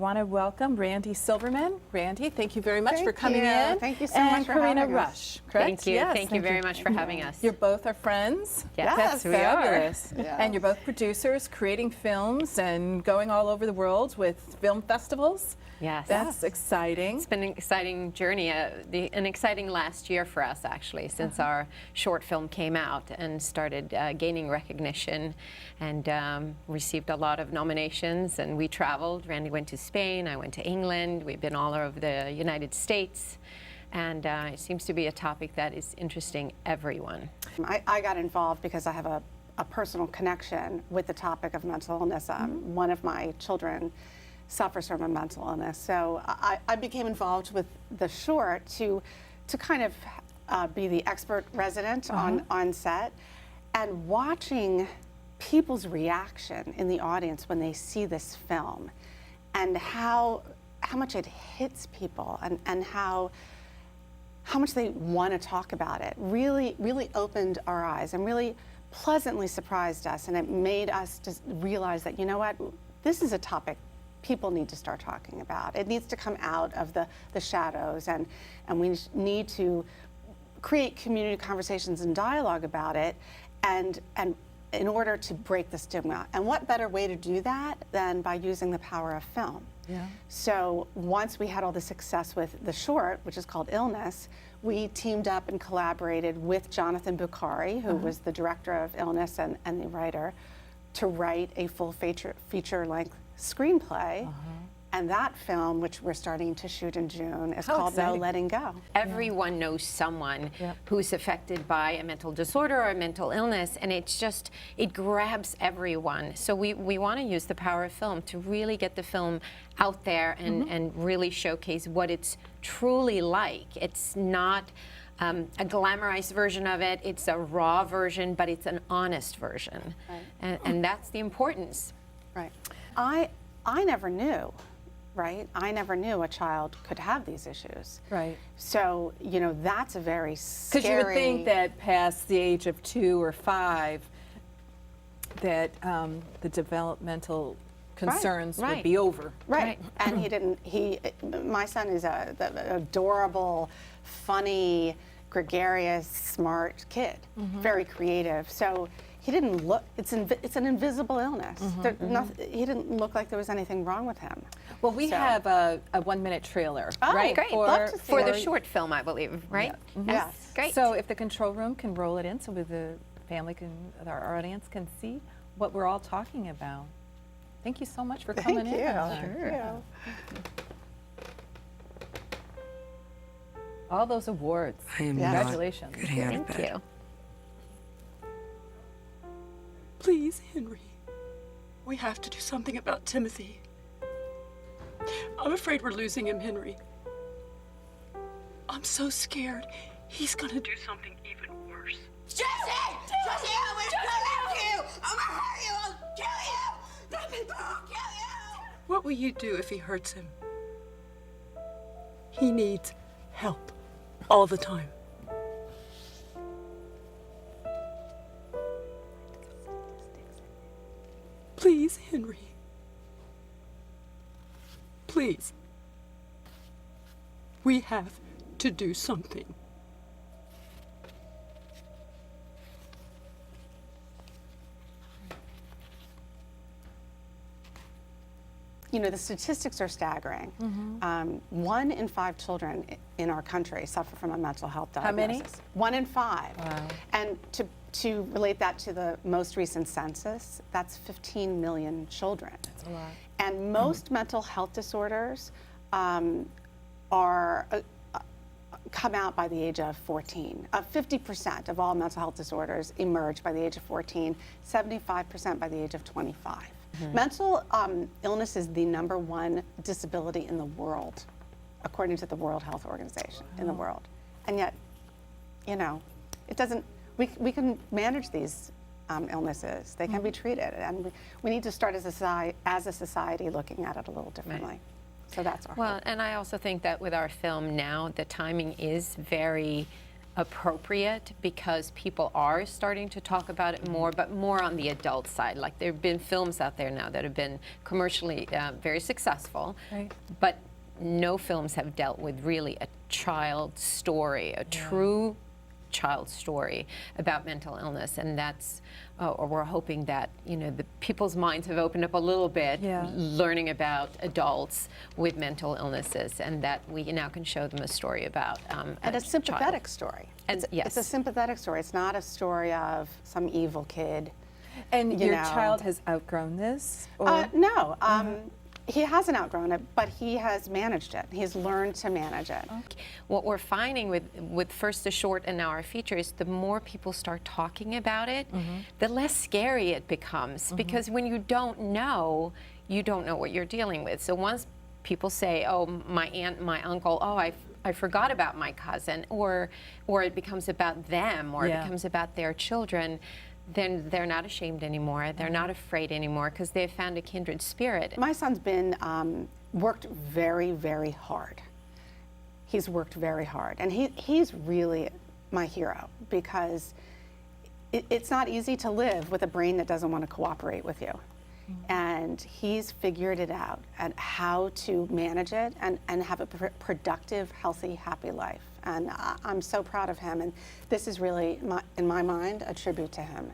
I want to welcome Randi Silverman. Randi, thank you very much for coming in. Thank you so much for Carina having us. Rush, correct? Thank you. Yes, thank you very much for having us. You're both our friends. Yes, That's we are. fabulous. Yeah. And you're both producers, creating films and going all over the world with film festivals. Yes. That's exciting. It's been an exciting journey, an exciting last year for us, actually, since our short film came out and started gaining recognition and received a lot of nominations. And we traveled. Randy went to Spain, I went to England. We've been all over the United States. And it seems to be a topic that is interesting everyone. I got involved because I have a personal connection with the topic of mental illness. One of my children suffers from a mental illness. So I became involved with the short to kind of be the expert resident on set, and watching people's reaction in the audience when they see this film, and how much it hits people, and how much they want to talk about it, really opened our eyes and really pleasantly surprised us. And it made us just realize that, you know what, this is a topic people need to start talking about. It needs to come out of the shadows, and we need to create community conversations and dialogue about it, and in order to break the stigma. And what better way to do that than by using the power of film? Yeah. So once we had all the success with the short, which is called Illness, we teamed up and collaborated with Jonathan Bukhari, who was the director of Illness and the writer, to write a full feature-length screenplay. And that film, which we're starting to shoot in June, is called No Letting Go. Everyone knows someone who's affected by a mental disorder or a mental illness, and it grabs everyone. So we want to use the power of film to really get the film out there and really showcase what it's truly like. It's not a glamorized version of it, it's a raw version, but it's an honest version. Right. And that's the importance. Right. I never knew. Right? I never knew a child could have these issues. Right. So, you know, that's a very scary... Because you would think that past the age of 2 or 5, that the developmental concerns would be over. Right. And my son is an adorable, funny, gregarious, smart kid, very creative. So he didn't look, it's an invisible illness. He didn't look like there was anything wrong with him. Well, we have a 1-minute trailer, right? Great. For the short film, I believe, right? Yeah. Yes. Great. So if the control room can roll it in so the family our audience can see what we're all talking about. Thank you so much for coming in. Sure. All those awards. Congratulations. Thank you. Please, Henry, we have to do something about Timothy. I'm afraid we're losing him, Henry. I'm so scared. He's gonna do something even worse. Jesse! Jesse, I'm gonna kill you! I'm gonna hurt you! I'll kill you! Let me go! I'll kill you! What will you do if he hurts him? He needs help all the time. Please, Henry. Please. We have to do something. You know, the statistics are staggering. 1 in 5 children in our country suffer from a mental health diagnosis. How many? 1 in 5. Wow. And to relate that to the most recent census, that's 15 million children. That's a lot. And most mental health disorders come out by the age of 14. 50% of all mental health disorders emerge by the age of 14, 75% by the age of 25. Mental illness is the #1 disability in the world, according to the World Health Organization, in the world. And yet, you know, it doesn't, we can manage these illnesses. They can be treated, and we need to start as a society looking at it a little differently. So that's our hope. And I also think that with our film now, the timing is very appropriate because people are starting to talk about it more, but more on the adult side. Like there have been films out there now that have been commercially very successful, Right. but no films have dealt with really a child story, a true child story about mental illness, and that's or we're hoping that the people's minds have opened up a little bit, learning about adults with mental illnesses, and that we now can show them a story about And a sympathetic story. And It's a sympathetic story. It's not a story of some evil kid. And your know. child has outgrown this? Or? No, he hasn't outgrown it, but he has managed it. He's learned to manage it. What we're finding with first the short and now our feature is the more people start talking about it, the less scary it becomes. Because when you don't know what you're dealing with. So once people say, oh, my aunt, my uncle, oh, I forgot about my cousin, or it becomes about them, or it becomes about their children, then they're not ashamed anymore. They're not afraid anymore because they've found a kindred spirit. My son's been worked very, very hard. He's worked very hard, and he's really my hero because it's not easy to live with a brain that doesn't want to cooperate with you. And he's figured it out and how to manage it and have a productive, healthy, happy life. And I'm so proud of him. And this is really, in my mind, a tribute to him.